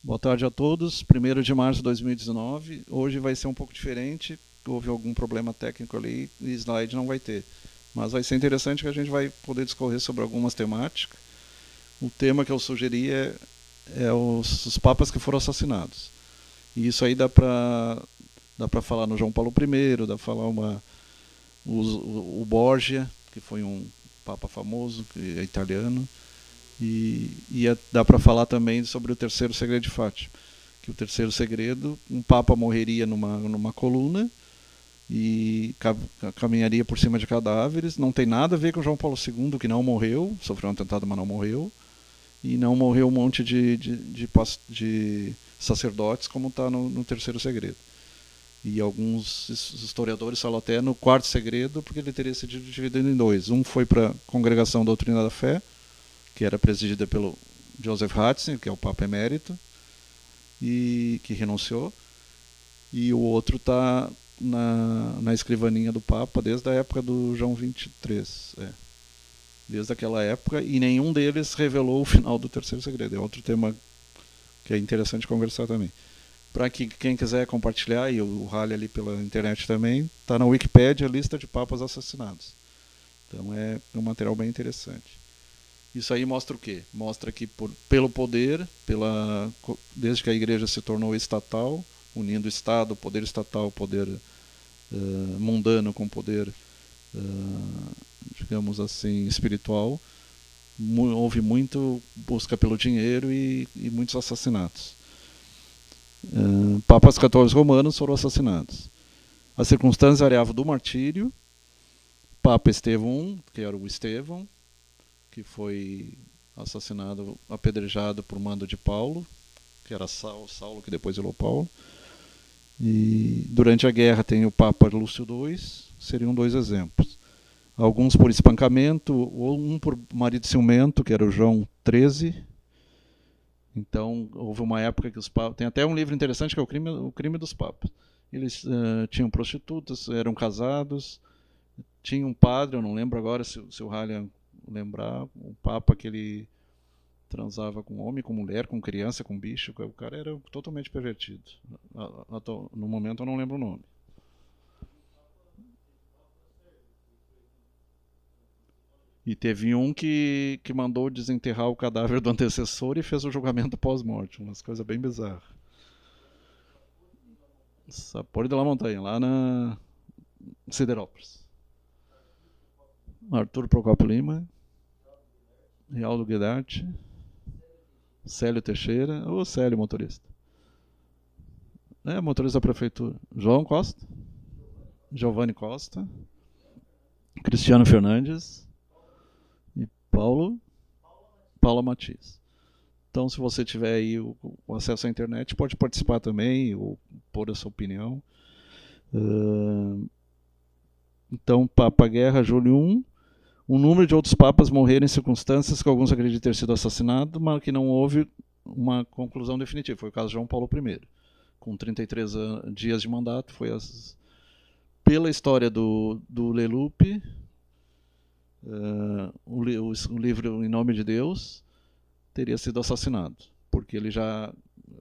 Boa tarde a todos. 1º de março de 2019. Hoje vai ser um pouco diferente. Houve algum problema técnico ali e slide não vai ter. Mas vai ser interessante que a gente vai poder discorrer sobre algumas temáticas. O tema que eu sugeri é os papas que foram assassinados. E isso aí dá para falar no João Paulo I, dá para falar o Borgia, que foi um papa famoso, que é italiano. E dá para falar também sobre o terceiro segredo de Fátima, que o terceiro segredo, um papa morreria numa coluna e caminharia por cima de cadáveres. Não tem nada a ver com João Paulo II, que não morreu, sofreu um atentado, mas não morreu. E não morreu um monte de sacerdotes, como está no terceiro segredo. E alguns historiadores falam até no quarto segredo, porque ele teria sido dividido em dois. Um foi para a Congregação Doutrina da Fé, que era presidida pelo Joseph Ratzinger, que é o Papa Emérito, e que renunciou. E o outro está na escrivaninha do Papa desde a época do João 23. Desde aquela época, e nenhum deles revelou o final do terceiro segredo. É outro tema que é interessante conversar também. Para que quem quiser compartilhar, e o Rally ali pela internet também, está na Wikipédia a lista de papas assassinados. Então é um material bem interessante. Isso aí mostra o quê? Mostra que pelo poder, desde que a igreja se tornou estatal, unindo o Estado, o poder estatal, o poder mundano com o poder, digamos assim, espiritual, houve muito busca pelo dinheiro e muitos assassinatos. Papas católicos romanos foram assassinados. As circunstâncias variavam do martírio. Papa Estevão I, que era o Estevão, que foi assassinado, apedrejado por mando de Paulo, que era Saulo, que depois virou Paulo. E durante a guerra tem o Papa Lúcio II, seriam dois exemplos. Alguns por espancamento, ou um por marido ciumento, que era o João XIII. Então houve uma época que os papas... Tem até um livro interessante que é o crime dos papas. Eles tinham prostitutas, eram casados, tinha um padre, eu não lembro agora se o Halley lembrar, um papa que ele transava com homem, com mulher, com criança, com bicho. O cara era totalmente pervertido. No momento eu não lembro o nome. E teve um que mandou desenterrar o cadáver do antecessor e fez o julgamento pós-morte. Umas coisas bem bizarras. Sapor de la Montanha, lá na Siderópolis. Arthur Procopio Lima, Realdo Guidarte, Célio Teixeira, ou Célio motorista. Motorista da prefeitura. João Costa, Giovanni Costa, Cristiano Fernandes e Paula Matias. Então, se você tiver aí o acesso à internet, pode participar também, ou pôr a sua opinião. Então, Papa Guerra, julho 1. O número de outros papas morreram em circunstâncias que alguns acreditam ter sido assassinados, mas que não houve uma conclusão definitiva. Foi o caso de João Paulo I, com 33 dias de mandato. Pela história do Leloup, o livro Em Nome de Deus, teria sido assassinado, porque ele já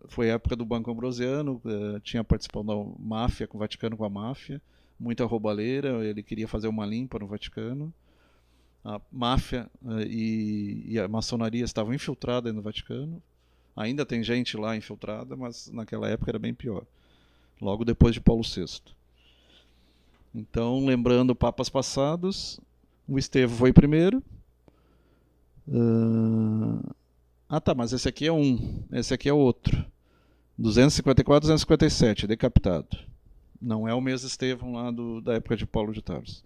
foi a época do Banco Ambrosiano, tinha participado da máfia, com o Vaticano, com a máfia, muita roubalheira, ele queria fazer uma limpa no Vaticano. A máfia e a maçonaria estavam infiltradas no Vaticano. Ainda tem gente lá infiltrada, mas naquela época era bem pior. Logo depois de Paulo VI. Então, lembrando papas passados, o Estevão foi primeiro. Tá, mas esse aqui é um. Esse aqui é outro. 254, 257, decapitado. Não é o mesmo Estevão lá da época de Paulo de Tarso.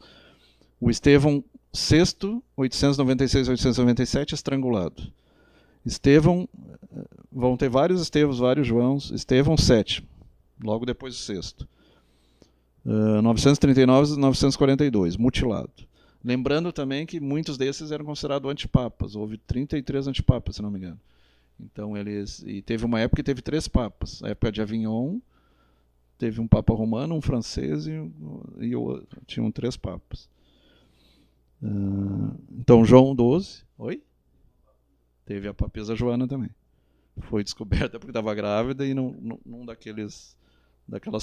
O Estevão VI, 896 897, estrangulado. Estevão, vão ter vários Estevãos, vários Joãos. Estevão VII, logo depois do sexto. 939 e 942, mutilado. Lembrando também que muitos desses eram considerados antipapas. Houve 33 antipapas, se não me engano. Então e teve uma época que teve 3 papas. A época de Avignon, teve um papa romano, um francês e tinham 3 papas. Então João XII, teve a papisa Joana também. foi descoberta porque estava grávida e num daquelas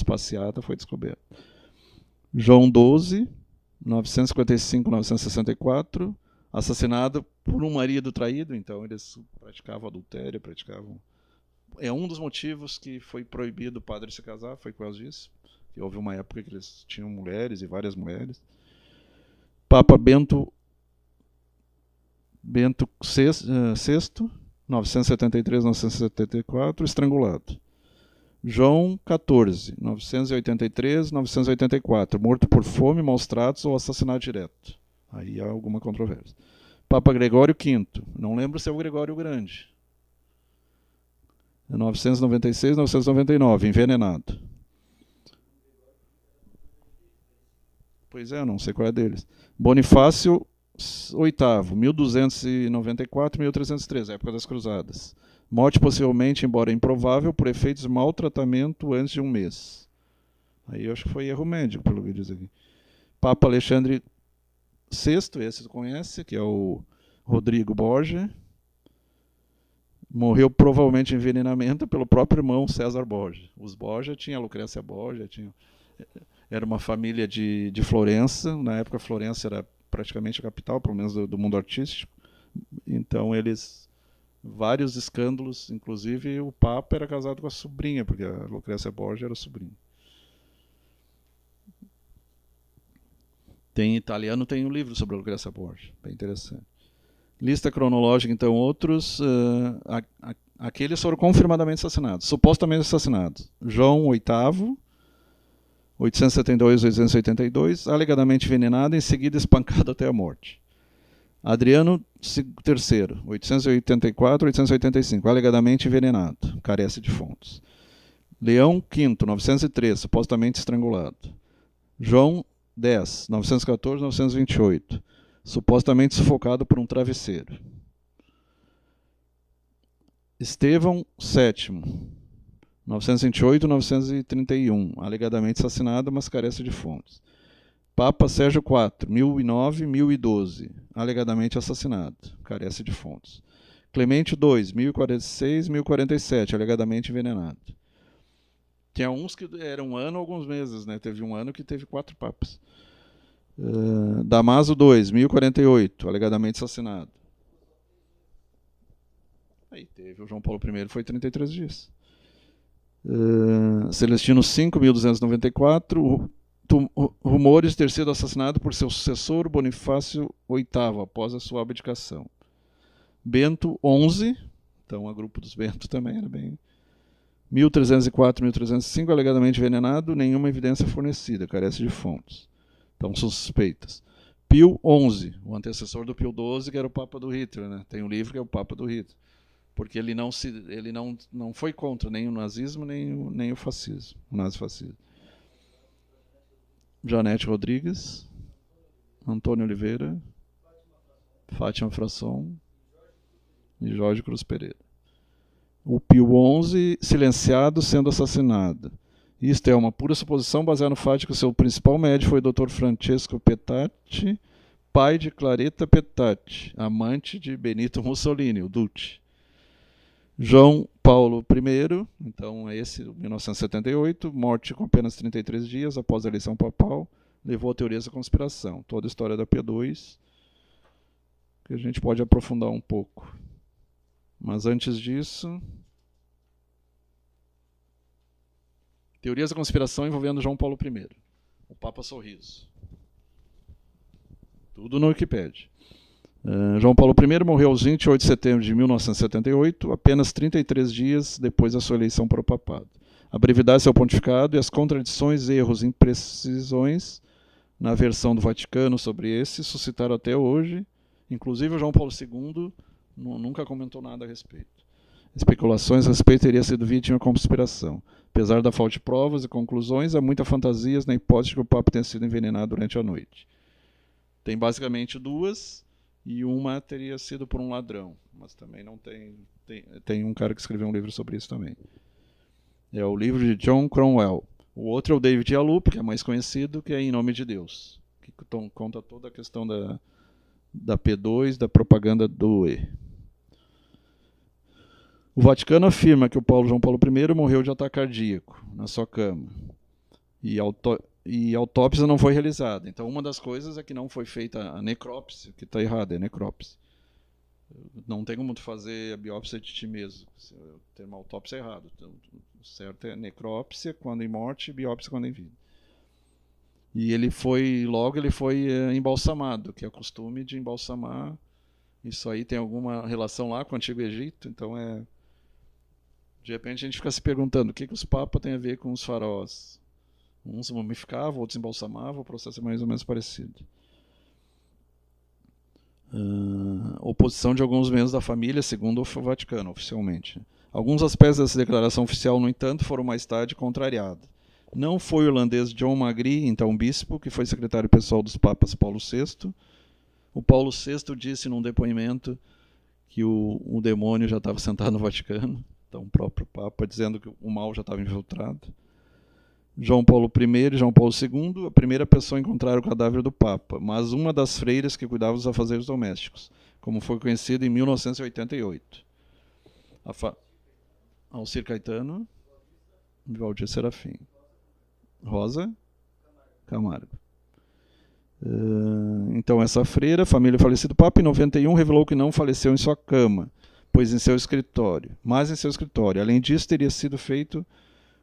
passeatas foi descoberta. João XII, 955-964, assassinado por um marido traído, então eles praticavam adultério, É um dos motivos que foi proibido o padre se casar, foi por causa disso. Que houve uma época que eles tinham mulheres e várias mulheres. Papa Bento VI, 973-974, estrangulado. João XIV, 983-984, morto por fome, maus tratos ou assassinato direto. Aí há alguma controvérsia. Papa Gregório V, não lembro se é o Gregório Grande. 996-999, envenenado. Pois é, não sei qual é deles. Bonifácio VIII, 1294-1303, época das Cruzadas. Morte possivelmente, embora improvável, por efeitos de maltratamento antes de um mês. Aí eu acho que foi erro médico, pelo que diz aqui. Papa Alexandre VI, esse você conhece, que é o Rodrigo Borgia. Morreu provavelmente em envenenamento pelo próprio irmão César Borgia. Os Borgia tinha a Lucrécia Borgia, era uma família de Florença. Na época, Florença era praticamente a capital, pelo menos do mundo artístico. Então, vários escândalos, inclusive o Papa era casado com a sobrinha, porque a Lucrécia Borgia era sobrinha. Em italiano tem um livro sobre a Lucrécia Borgia, bem interessante. Lista cronológica, então, outros. Aqueles foram confirmadamente assassinados, supostamente assassinados. João VIII, 872-882, alegadamente envenenado, em seguida espancado até a morte. Adriano III, 884-885, alegadamente envenenado, carece de fontes. Leão V, 903, supostamente estrangulado. João X, 914-928, supostamente sufocado por um travesseiro. Estevão VII, 928-931, alegadamente assassinado, mas carece de fontes. Papa Sérgio IV, 1009-1012, alegadamente assassinado, carece de fontes. Clemente II, 1046-1047, alegadamente envenenado. Tinha uns que eram um ano ou alguns meses, né? Teve um ano que teve 4 papas. Damaso II, 1048, alegadamente assassinado. Aí teve o João Paulo I, foi 33 dias. Celestino V, 1294, rumores de ter sido assassinado por seu sucessor Bonifácio VIII, após a sua abdicação. Bento XI, então a grupo dos Bento também era bem... 1304-1305, alegadamente envenenado, nenhuma evidência fornecida, carece de fontes. Então são suspeitas. Pio XI, o antecessor do Pio XII, que era o Papa do Hitler, né? Tem um livro que é o Papa do Hitler. Porque ele não foi contra nem o nazismo, nem o fascismo, o nazifascismo. Janete Rodrigues, Antônio Oliveira, Fátima Frasson e Jorge Cruz Pereira. O Pio XI, silenciado, sendo assassinado. Isto é uma pura suposição baseada no fato de que o seu principal médico foi o Dr. Francesco Petacci, pai de Claretta Petacci, amante de Benito Mussolini, o Duce. João Paulo I, então esse, 1978, morte com apenas 33 dias após a eleição papal, levou a teorias da conspiração. Toda a história da P2, que a gente pode aprofundar um pouco. Mas antes disso, teorias da conspiração envolvendo João Paulo I, o Papa Sorriso. Tudo no Wikipedia. João Paulo I morreu aos 28 de setembro de 1978, apenas 33 dias depois da sua eleição para o papado. A brevidade do seu pontificado e as contradições, erros e imprecisões na versão do Vaticano sobre esse suscitaram até hoje. Inclusive o João Paulo II nunca comentou nada a respeito. Especulações a respeito teria sido vítima de conspiração. Apesar da falta de provas e conclusões, há muitas fantasias na hipótese de que o Papa tenha sido envenenado durante a noite. Tem basicamente 2, e uma teria sido por um ladrão, mas também não tem um cara que escreveu um livro sobre isso também. É o livro de John Cromwell. O outro é o David Yalup, que é mais conhecido, que é Em Nome de Deus, que conta toda a questão da P2, da propaganda do E. O Vaticano afirma que o João Paulo I morreu de ataque cardíaco na sua cama. E autópsia não foi realizada. Então, uma das coisas é que não foi feita a necrópsia, que está errada, é necrópsia. Não tem como tu fazer a biópsia de ti mesmo. O termo autópsia é errado. Então, o certo é necrópsia quando em morte, biópsia quando em vida. E ele foi embalsamado, que é o costume de embalsamar. Isso aí tem alguma relação lá com o Antigo Egito, então de repente a gente fica se perguntando o que os papas têm a ver com os faraós. Uns mumificavam, outros embalsamavam, o processo é mais ou menos parecido. Oposição de alguns membros da família, segundo o Vaticano, oficialmente. Alguns aspectos dessa declaração oficial, no entanto, foram mais tarde contrariados. Não foi o irlandês John Magee, então bispo, que foi secretário pessoal dos papas Paulo VI. O Paulo VI disse num depoimento que o demônio já estava sentado no Vaticano, então o próprio Papa dizendo que o mal já estava infiltrado. João Paulo I e João Paulo II, a primeira pessoa a encontrar o cadáver do Papa, mas uma das freiras que cuidava dos afazeres domésticos, como foi conhecido em 1988. Alcir Caetano, Valdir Serafim. Rosa Camargo. Então essa freira, família do falecido Papa, em 91 revelou que não faleceu em sua cama, mas em seu escritório. Além disso, teria sido feito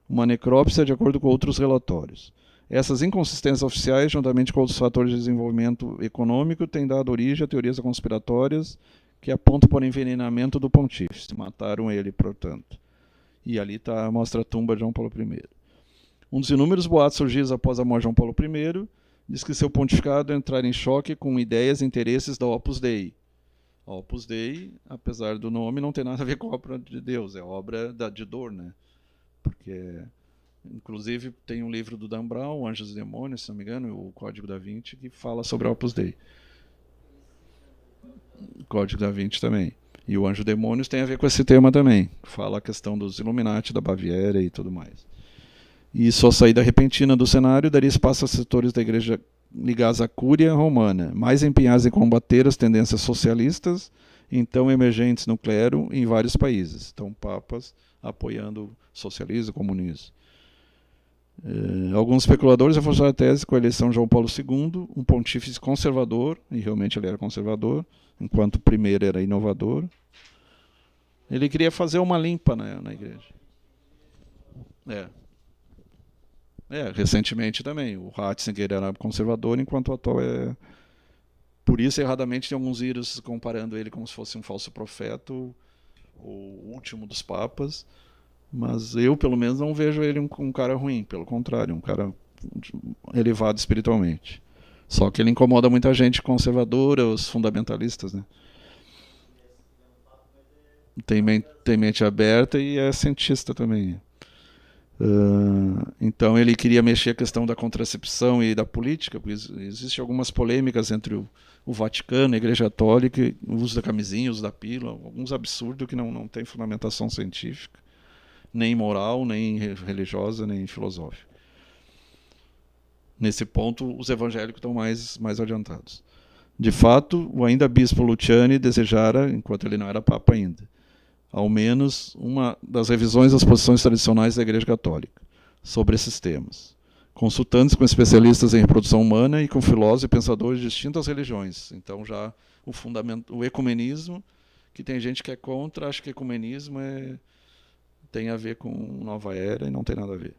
uma necrópsia de acordo com outros relatórios. Essas inconsistências oficiais, juntamente com outros fatores de desenvolvimento econômico, têm dado origem a teorias conspiratórias que apontam para o envenenamento do pontífice. Mataram ele, portanto. E ali mostra a tumba de João Paulo I. Um dos inúmeros boatos surgidos após a morte de João Paulo I diz que seu pontificado entrar em choque com ideias e interesses da Opus Dei. A Opus Dei, apesar do nome, não tem nada a ver com a obra de Deus, é obra de dor, né? Porque, inclusive, tem um livro do Dan Brown, Anjos e Demônios, se não me engano, o Código da Vinci, que fala sobre a Opus Dei. O Código da Vinci também. E o Anjo e Demônios tem a ver com esse tema também. Fala a questão dos Illuminati, da Baviera e tudo mais. E sua saída repentina do cenário daria espaço a setores da igreja ligados à Cúria romana, mais empenhados em combater as tendências socialistas, então emergentes no clero em vários países. Então, papas apoiando o socialismo e o comunismo. Alguns especuladores reforçaram a tese com a eleição de João Paulo II, um pontífice conservador, e realmente ele era conservador, enquanto o primeiro era inovador. Ele queria fazer uma limpa na igreja. Recentemente também. O Ratzinger era conservador, enquanto o atual é... Por isso, erradamente, tem alguns vírus comparando ele como se fosse um falso profeta, o último dos papas. Mas eu, pelo menos, não vejo ele um cara ruim. Pelo contrário, um cara elevado espiritualmente. Só que ele incomoda muita gente conservadora, os fundamentalistas, né? Tem mente aberta e é cientista também. Então ele queria mexer a questão da contracepção e da política, porque existem algumas polêmicas entre o Vaticano, a Igreja Católica, o uso da camisinha, o uso da pílula, alguns absurdos que não tem fundamentação científica, nem moral, nem religiosa, nem filosófica. Nesse ponto, os evangélicos estão mais adiantados. De fato, o ainda bispo Luciani desejara, enquanto ele não era papa ainda, ao menos uma das revisões das posições tradicionais da Igreja Católica sobre esses temas, consultando-se com especialistas em reprodução humana e com filósofos e pensadores de distintas religiões. Então já o ecumenismo, que tem gente que é contra, acha que ecumenismo tem a ver com nova era e não tem nada a ver.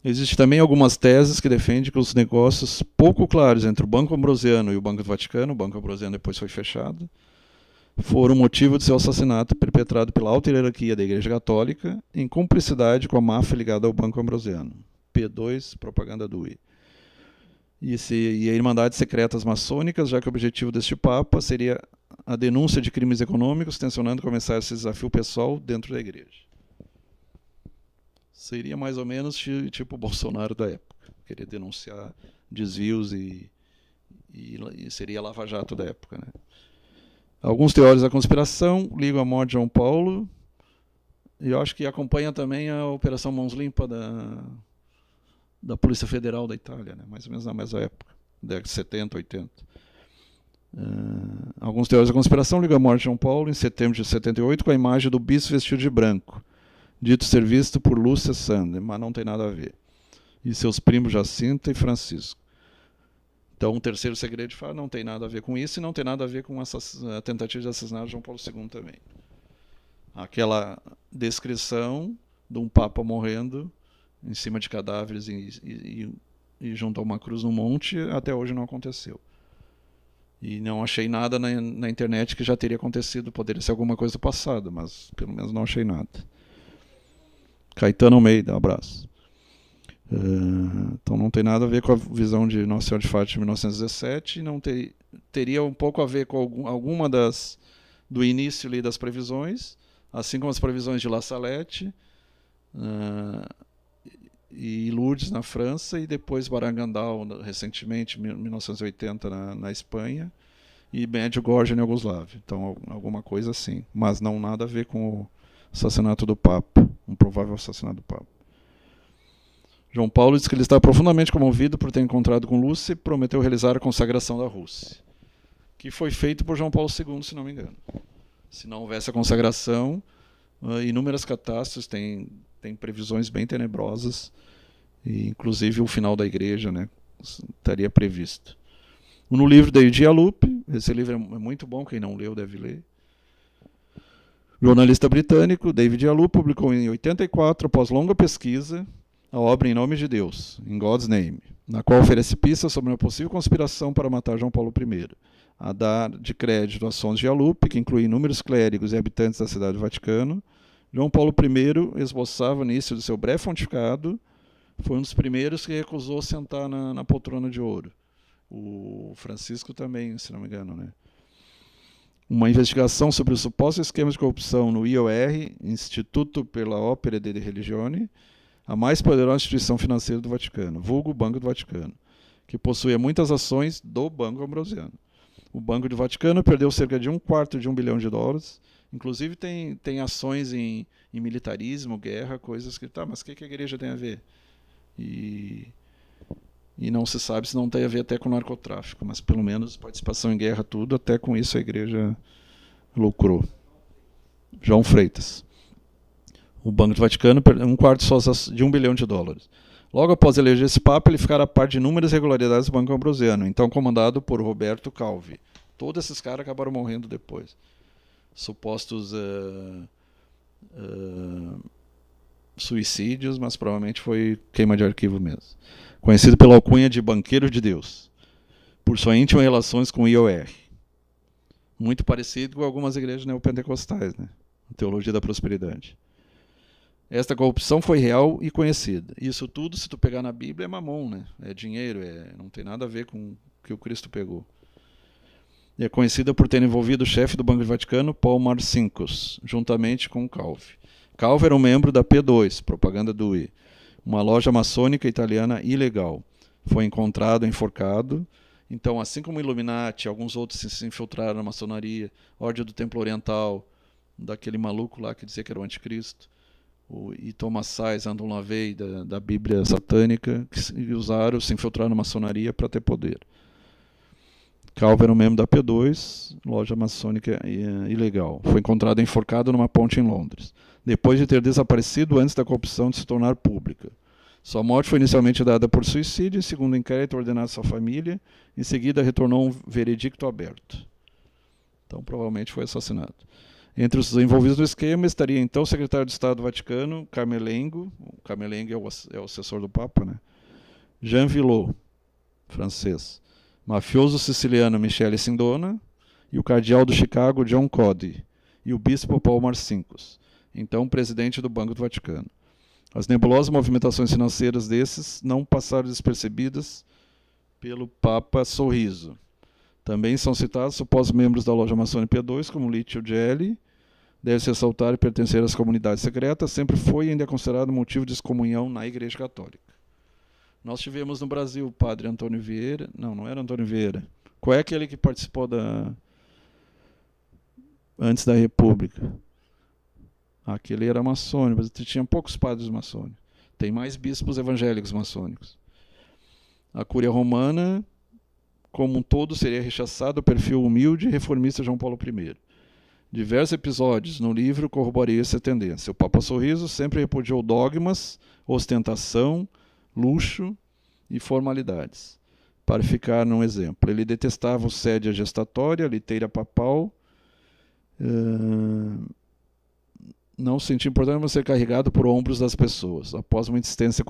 Existem também algumas teses que defendem que os negócios pouco claros entre o Banco Ambrosiano e o Banco do Vaticano, o Banco Ambrosiano depois foi fechado, foram motivo de seu assassinato perpetrado pela alta hierarquia da Igreja Católica em cumplicidade com a máfia ligada ao Banco Ambrosiano. P2, propaganda do I. E a Irmandade Secretas Maçônicas, já que o objetivo deste Papa seria a denúncia de crimes econômicos, tensionando começar esse desafio pessoal dentro da Igreja. Seria mais ou menos tipo o Bolsonaro da época. Queria denunciar desvios e seria a Lava Jato da época, né? Alguns teóricos da conspiração ligam a morte de João Paulo, e eu acho que acompanha também a Operação Mãos Limpas da Polícia Federal da Itália, né? Mais ou menos na mesma época, década de 70, 80. Alguns teóricos da conspiração ligam a morte de João Paulo em setembro de 78 com a imagem do bispo vestido de branco, dito ser visto por Lúcia Sander, mas não tem nada a ver. E seus primos Jacinta e Francisco. Então, o terceiro segredo fala não tem nada a ver com isso e não tem nada a ver com a tentativa de assassinar João Paulo II também. Aquela descrição de um papa morrendo em cima de cadáveres e junto a uma cruz no monte, até hoje não aconteceu. E não achei nada na internet que já teria acontecido. Poderia ser alguma coisa do passado, mas pelo menos não achei nada. Caetano Almeida, um abraço. Então não tem nada a ver com a visão de Nossa Senhora de Fátima de 1917. Não teria um pouco a ver com alguma do início ali das previsões, assim como as previsões de La Salette e Lourdes na França, e depois Barangandal recentemente, em 1980 na Espanha, e Medjugorje na Iugoslávia. Então alguma coisa assim, mas não nada a ver com o assassinato do Papa, um provável assassinato do Papa. João Paulo diz que ele está profundamente comovido por ter encontrado com Lúcia e prometeu realizar a consagração da Rússia, que foi feito por João Paulo II, se não me engano. Se não houvesse a consagração, inúmeras catástrofes, tem previsões bem tenebrosas, e inclusive o final da igreja, né, estaria previsto. No livro de Dialup, esse livro é muito bom, quem não leu deve ler. O jornalista britânico David Dialup publicou em 84, após longa pesquisa, a obra Em Nome de Deus, In God's Name, na qual oferece pistas sobre uma possível conspiração para matar João Paulo I, a dar de crédito a Sons Dialup, que inclui inúmeros clérigos e habitantes da cidade do Vaticano. João Paulo I esboçava no início do seu breve pontificado, foi um dos primeiros que recusou sentar na poltrona de ouro. O Francisco também, se não me engano, né? Uma investigação sobre os supostos esquemas de corrupção no IOR, Instituto per la Opera de Religione, a mais poderosa instituição financeira do Vaticano, vulgo Banco do Vaticano, que possuía muitas ações do Banco Ambrosiano. O Banco do Vaticano perdeu cerca de $1/4 de $1 bilhão, inclusive tem ações em militarismo, guerra, coisas que... Tá, mas o que a igreja tem a ver? E não se sabe se não tem a ver até com narcotráfico, mas pelo menos participação em guerra, tudo, até com isso a igreja lucrou. João Freitas. O Banco do Vaticano perdeu $1/4 de $1 bilhão. Logo após eleger esse Papa, ele ficara a par de inúmeras irregularidades do Banco Ambrosiano, então comandado por Roberto Calvi. Todos esses caras acabaram morrendo depois. Supostos suicídios, mas provavelmente foi queima de arquivo mesmo. Conhecido pela alcunha de Banqueiro de Deus, por sua íntima relações com o IOR. Muito parecido com algumas igrejas neopentecostais, né? Teologia da prosperidade. Esta corrupção foi real e conhecida. Isso tudo, se tu pegar na Bíblia, é mamon, né? É dinheiro, não tem nada a ver com o que o Cristo pegou. E é conhecida por ter envolvido o chefe do Banco do Vaticano, Paul Marcinkus, juntamente com Calvi. Calvi era um membro da P2, Propaganda Due, uma loja maçônica italiana ilegal. Foi encontrado enforcado. Então, assim como Illuminati, alguns outros se infiltraram na maçonaria, Ordem do Templo Oriental, daquele maluco lá que dizia que era o anticristo, e Thomas Sais, Anton LaVey, da Bíblia satânica, que se infiltraram na maçonaria para ter poder. Calvi era um membro da P2, loja maçônica ilegal. Foi encontrado enforcado numa ponte em Londres, depois de ter desaparecido antes da corrupção de se tornar pública. Sua morte foi inicialmente dada por suicídio, e segundo o inquérito ordenado à sua família, em seguida retornou um veredicto aberto. Então, provavelmente foi assassinado. Entre os envolvidos no esquema estaria então o secretário de Estado do Vaticano, Camerlengo. O Camerlengo é o assessor do Papa, né? Jean Villot, francês. Mafioso siciliano Michele Sindona, e o cardeal do Chicago, John Cody, e o bispo Paul Marcinkus, então presidente do Banco do Vaticano. As nebulosas movimentações financeiras desses não passaram despercebidas pelo Papa Sorriso. Também são citados supostos membros da loja maçônica P2, como Licio Gelli. Deve-se ressaltar e pertencer às comunidades secretas, sempre foi e ainda é considerado motivo de excomunhão na Igreja Católica. Nós tivemos no Brasil o padre Antônio Vieira. Não era Antônio Vieira. Qual é aquele que participou antes da República? Aquele era maçônico, mas tinha poucos padres maçônicos. Tem mais bispos evangélicos maçônicos. A Cúria Romana como um todo seria rechaçado o perfil humilde e reformista de João Paulo I. Diversos episódios no livro corroboram essa tendência. O Papa Sorriso sempre repudiou dogmas, ostentação, luxo e formalidades. Para ficar num exemplo, ele detestava o sédia gestatória, a liteira papal, não se sentia importante ser carregado por ombros das pessoas. Após uma insistência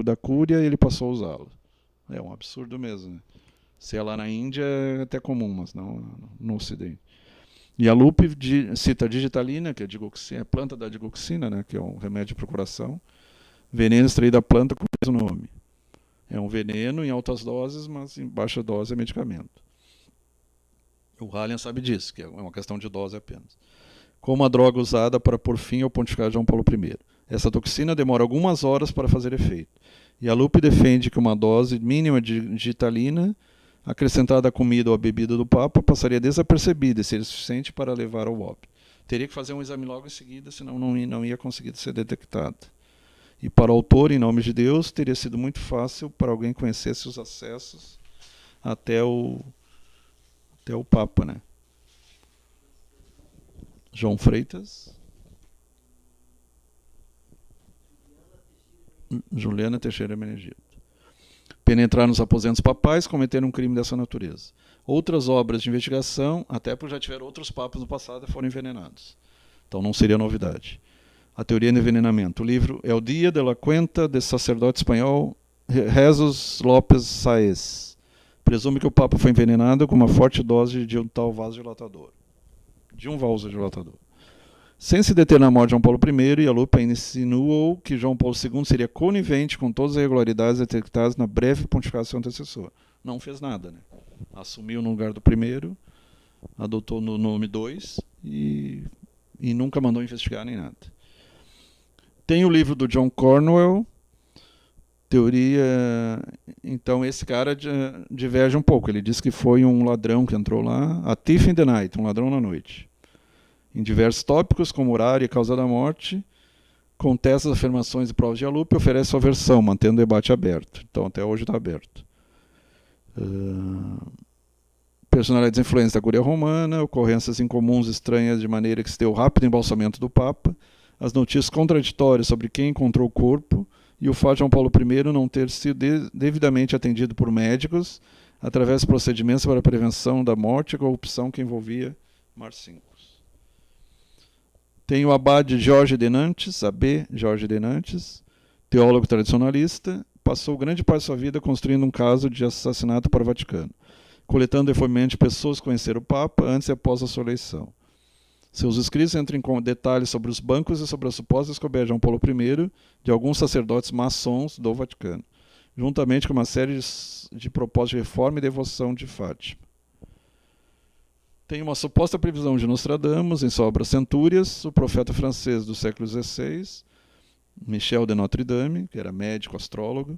da cúria, ele passou a usá-lo. É um absurdo mesmo, né? Se é lá na Índia é até comum, mas não no Ocidente. E a Lupe cita a digitalina, que é a planta da digoxina, né, que é um remédio para o coração, veneno extraído da planta com o mesmo nome. É um veneno em altas doses, mas em baixa dose é medicamento. O Halley sabe disso, que é uma questão de dose apenas. Como a droga usada para pôr fim ao pontificado de João Paulo I. Essa toxina demora algumas horas para fazer efeito. E a Lupe defende que uma dose mínima de digitalina acrescentada à comida ou à bebida do Papa passaria desapercebida e seria suficiente para levar ao óbito. Teria que fazer um exame logo em seguida, senão não ia conseguir ser detectada. E para o autor, em nome de Deus, teria sido muito fácil para alguém conhecesse os acessos até o Papa, né? João Freitas. Juliana Teixeira Menegito. Penetrar nos aposentos papais, cometer um crime dessa natureza. Outras obras de investigação, até porque já tiveram outros papas no passado, foram envenenados. Então não seria novidade. A teoria do envenenamento. O livro é o Dia de la Cuenta de sacerdote espanhol Jesus López Saez. Presume que o Papa foi envenenado com uma forte dose de um tal vasodilatador. Sem se deter na morte de João Paulo I, e a Lupe insinuou que João Paulo II seria conivente com todas as irregularidades detectadas na breve pontificação antecessora. Não fez nada, né? Assumiu no lugar do primeiro, adotou no nome 2 e nunca mandou investigar nem nada. Tem o livro do John Cornwell, teoria. Então esse cara diverge um pouco. Ele diz que foi um ladrão que entrou lá, a thief in the night, um ladrão na noite. Em diversos tópicos, como horário e causa da morte, contesta as afirmações e provas de Lupe e oferece sua versão, mantendo o debate aberto. Então até hoje está aberto. Personalidades influentes da curia romana, ocorrências incomuns estranhas de maneira que se deu o rápido embalsamento do Papa, as notícias contraditórias sobre quem encontrou o corpo e o fato de João Paulo I não ter sido devidamente atendido por médicos através de procedimentos para a prevenção da morte e corrupção que envolvia Marcincos. Tem o abade Jorge de Nantes, AB Jorge de Nantes, teólogo tradicionalista, passou grande parte de sua vida construindo um caso de assassinato para o Vaticano, coletando depoimentos de pessoas que conheceram o Papa antes e após a sua eleição. Seus escritos entram em detalhes sobre os bancos e sobre a suposta descoberta de João Paulo I de alguns sacerdotes maçons do Vaticano, juntamente com uma série de propósitos de reforma e devoção de Fátima. Tem uma suposta previsão de Nostradamus em sua obra Centúrias, o profeta francês do século XVI, Michel de Notre Dame, que era médico, astrólogo,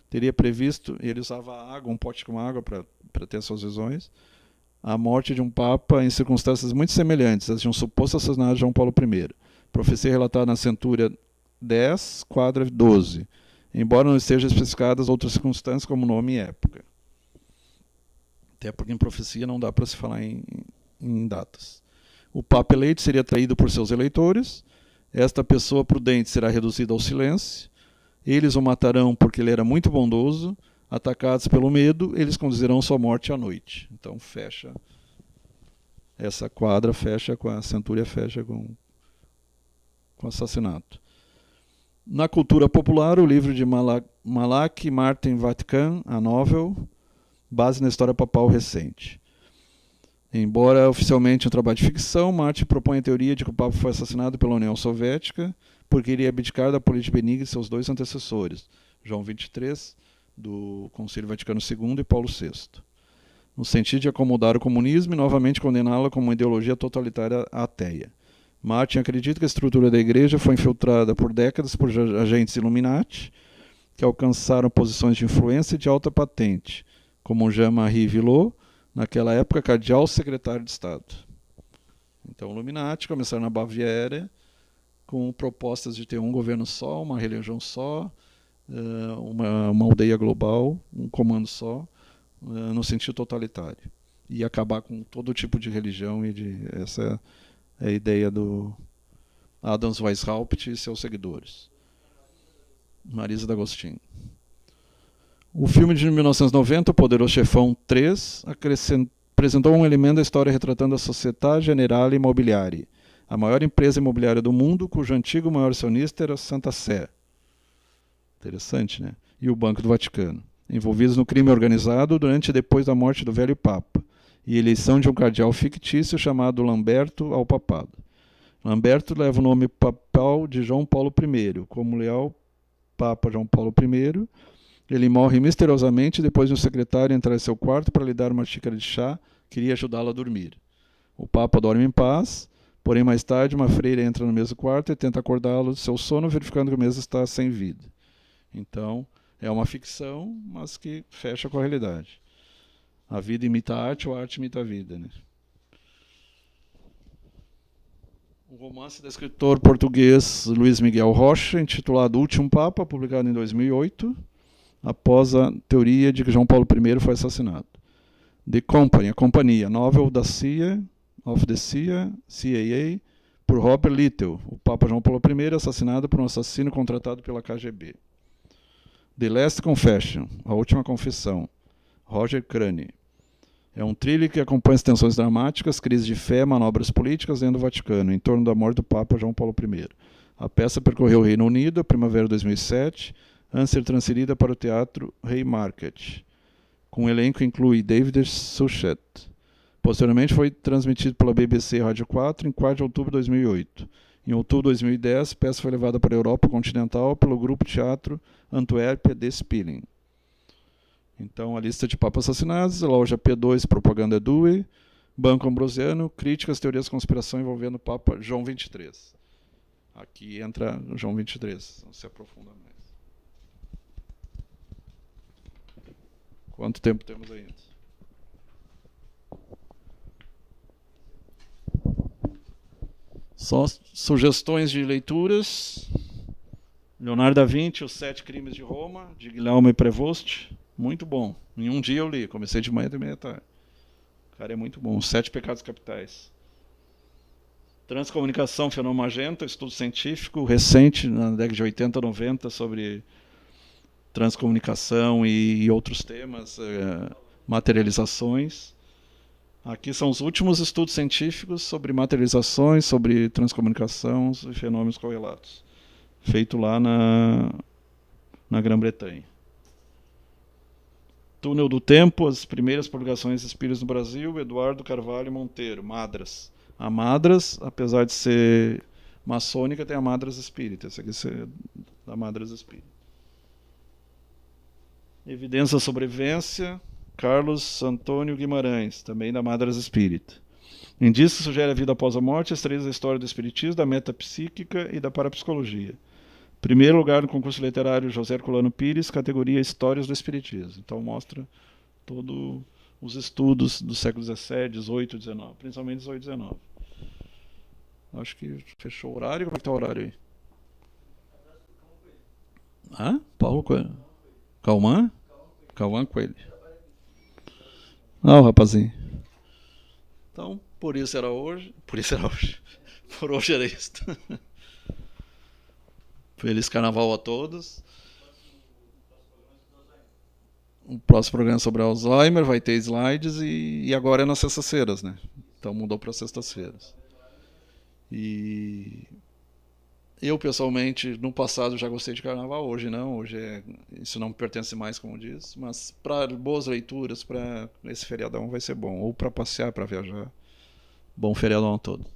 teria previsto, ele usava água, um pote com água para ter suas visões, a morte de um papa em circunstâncias muito semelhantes às de um suposto assassinato de João Paulo I. Profecia relatada na Centúria 10, quadra 12, embora não estejam especificadas outras circunstâncias como nome e época. Até porque em profecia não dá para se falar em datas. O Papa eleito seria traído por seus eleitores, esta pessoa prudente será reduzida ao silêncio, eles o matarão porque ele era muito bondoso, atacados pelo medo, eles conduzirão sua morte à noite. Então fecha, essa quadra fecha com a centúria, fecha com assassinato. Na cultura popular, o livro de Malak Martin Vatican, a novel, base na história papal recente. Embora oficialmente um trabalho de ficção, Martin propõe a teoria de que o Papa foi assassinado pela União Soviética porque iria abdicar da política benigna de seus dois antecessores, João XXIII, do Concílio Vaticano II, e Paulo VI, no sentido de acomodar o comunismo e novamente condená-la como uma ideologia totalitária ateia. Martin acredita que a estrutura da Igreja foi infiltrada por décadas por agentes Illuminati que alcançaram posições de influência e de alta patente, como Jean-Marie Villot, naquela época cardeal secretário de Estado. Então, o Illuminati começaram na Baviera com propostas de ter um governo só, uma religião só, uma aldeia global, um comando só, no sentido totalitário. E acabar com todo tipo de religião. Essa é a ideia do Adams Weishaupt e seus seguidores. Marisa D'Agostino. O filme de 1990, O Poderoso Chefão 3, apresentou um elemento da história retratando a Società Generale Immobiliare, a maior empresa imobiliária do mundo, cujo antigo maior acionista era Santa Sé. Interessante, né? E o Banco do Vaticano, envolvidos no crime organizado durante e depois da morte do velho Papa, e eleição de um cardeal fictício chamado Lamberto ao papado. Lamberto leva o nome papal de João Paulo I. Como leal Papa João Paulo I, ele morre misteriosamente depois de um secretário entrar em seu quarto para lhe dar uma xícara de chá, queria ajudá-lo a dormir. O Papa dorme em paz, porém mais tarde uma freira entra no mesmo quarto e tenta acordá-lo do seu sono, verificando que o mesmo está sem vida. Então, é uma ficção, mas que fecha com a realidade. A vida imita a arte, ou a arte imita a vida, né? O romance do escritor português Luís Miguel Rocha, intitulado O Último Papa, publicado em 2008, após a teoria de que João Paulo I foi assassinado. The Company, a companhia, novel da CIA, of the CIA, por Robert Little, o Papa João Paulo I assassinado por um assassino contratado pela KGB. The Last Confession, a última confissão, Roger Crane. É um thriller que acompanha as tensões dramáticas, crises de fé, manobras políticas dentro do Vaticano, em torno da morte do Papa João Paulo I. A peça percorreu o Reino Unido, a primavera de 2007, antes de ser transferida para o Teatro Haymarket, com um elenco que inclui David Suchet. Posteriormente foi transmitido pela BBC Rádio 4 em 4 de outubro de 2008. Em outubro de 2010, a peça foi levada para a Europa continental pelo grupo teatro Antuérpia de Spilling. Então, a lista de papas assassinados, loja P2, Propaganda Due, Banco Ambrosiano, críticas, teorias de conspiração envolvendo o Papa João XXIII. Aqui entra o João XXIII, não se aprofunda mais. Quanto tempo temos ainda? Só sugestões de leituras. Leonardo da Vinci, Os Sete Crimes de Roma, de Guilherme Prevost. Muito bom. Em um dia eu li. Comecei de manhã e terminei à tarde. O cara é muito bom. Os Sete Pecados Capitais. Transcomunicação, Fenômeno Magenta, estudo científico recente, na década de 80, 90, sobre transcomunicação e outros temas, materializações. Aqui são os últimos estudos científicos sobre materializações, sobre transcomunicação e fenômenos correlatos. Feito lá na Grã-Bretanha. Túnel do Tempo, as primeiras publicações espíritas no Brasil, Eduardo Carvalho Monteiro, Madras. A Madras, apesar de ser maçônica, tem a Madras Espírita. Essa aqui é da Madras Espírita. Evidência da Sobrevivência, Carlos Antônio Guimarães, também da Madras Espírita. Indício que sugere a vida após a morte, extraídos da história do espiritismo, da metapsíquica e da parapsicologia. Primeiro lugar no concurso literário José Herculano Pires, categoria Histórias do Espiritismo. Então mostra todos os estudos do século XVII, XVIII, XIX, principalmente XVIII e XIX. Acho que fechou o horário. Como é que está o horário aí? Paulo Coelho. Calmã? Calmã Coelho. O rapazinho. Então, por isso era hoje. Por hoje era isso. Feliz Carnaval a todos. O próximo programa é sobre Alzheimer, vai ter slides e agora é nas sextas-feiras, né? Então mudou para sextas-feiras. E eu, pessoalmente, no passado já gostei de Carnaval, hoje não. Isso não me pertence mais, como diz. Mas para boas leituras, para esse feriadão vai ser bom. Ou para passear, para viajar. Bom feriadão a todos.